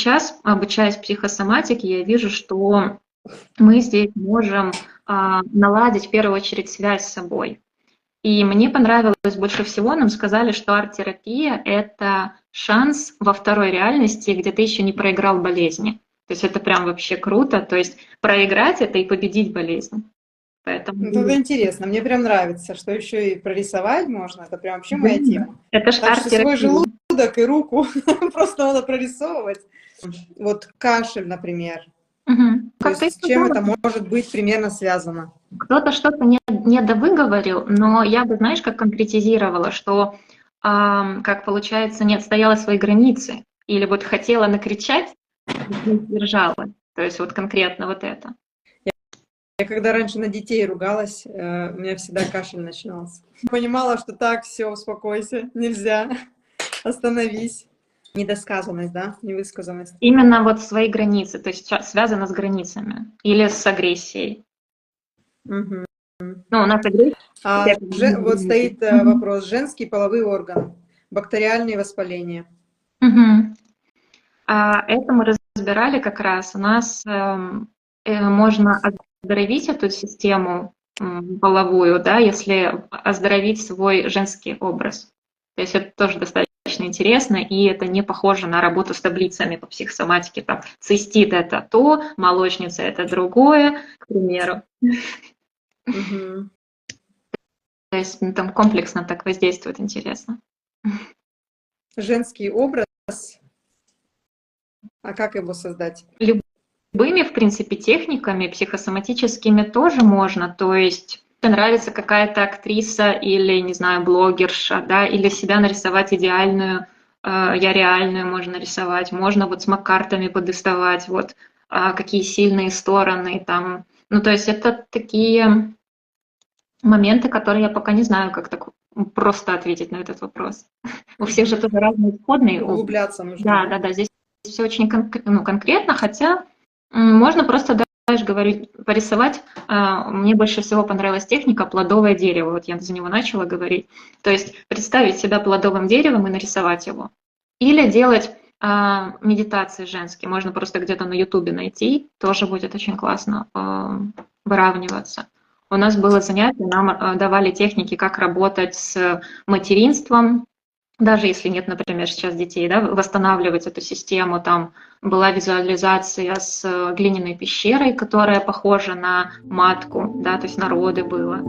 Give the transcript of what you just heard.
сейчас, обучаясь психосоматике, я вижу, что мы здесь можем наладить в первую очередь связь с собой. И мне понравилось больше всего, нам сказали, что арт-терапия – это шанс во второй реальности, где ты еще не проиграл болезни. То есть это прям вообще круто. То есть проиграть – это и победить болезнь. Ну, это Поэтому интересно, мне прям нравится, что еще и прорисовать можно, это прям вообще моя тема. это ж Так что свой арт-терапия. желудок и руку просто надо прорисовывать. Вот кашель, например. Мгм. То Как ты есть с чем сказала, это может быть примерно связано? кто-то что-то не довыговорил, но я бы, знаешь, как конкретизировала, что, как получается, не отстояла свои границы или вот хотела накричать, не сдержала. То есть вот конкретно вот это. Я когда раньше на детей ругалась, у меня всегда кашель начинался. Понимала, что так, все, успокойся, нельзя, остановись. Недосказанность, да, невысказанность. Именно вот свои границы, то есть связано с границами или с агрессией. Мгм. Ну, у нас агрессия, А как бы, не вот границы. стоит Мгм. вопрос: женский половой орган, бактериальные воспаления. Мгм. Это мы разбирали как раз. У нас можно оздоровить эту систему половую, да, если оздоровить свой женский образ. То есть это тоже достаточно интересно, и это не похоже на работу с таблицами по психосоматике. Там цистит – это то, молочница – это другое, к примеру. Мгм. То есть там комплексно так воздействует, интересно. Женский образ, а как его создать? Любыми, в принципе, техниками психосоматическими тоже можно. То есть тебе нравится какая-то актриса или, не знаю, блогерша, да, или себя нарисовать идеальную, я реальную можно рисовать, можно вот с маккартами подоставать, вот какие сильные стороны там. Ну, то есть это такие моменты, которые я пока не знаю, как так просто ответить на этот вопрос. У всех же Мгм. тоже разные исходные области. Углубляться нужно, Да, да? да, да, здесь все очень конкретно, хотя можно просто, да, знаешь, говорить, порисовать. Мне больше всего понравилась техника плодовое дерево. Вот я за него начала говорить. То есть представить себя плодовым деревом и нарисовать его. Или делать медитации женские. Можно просто где-то на Ютубе найти. Тоже будет очень классно выравниваться. У нас было занятие, нам давали техники, как работать с материнством, даже если нет, например, сейчас детей, да, восстанавливать эту систему. Там была визуализация с глиняной пещерой, которая похожа на матку, да, то есть на роды было.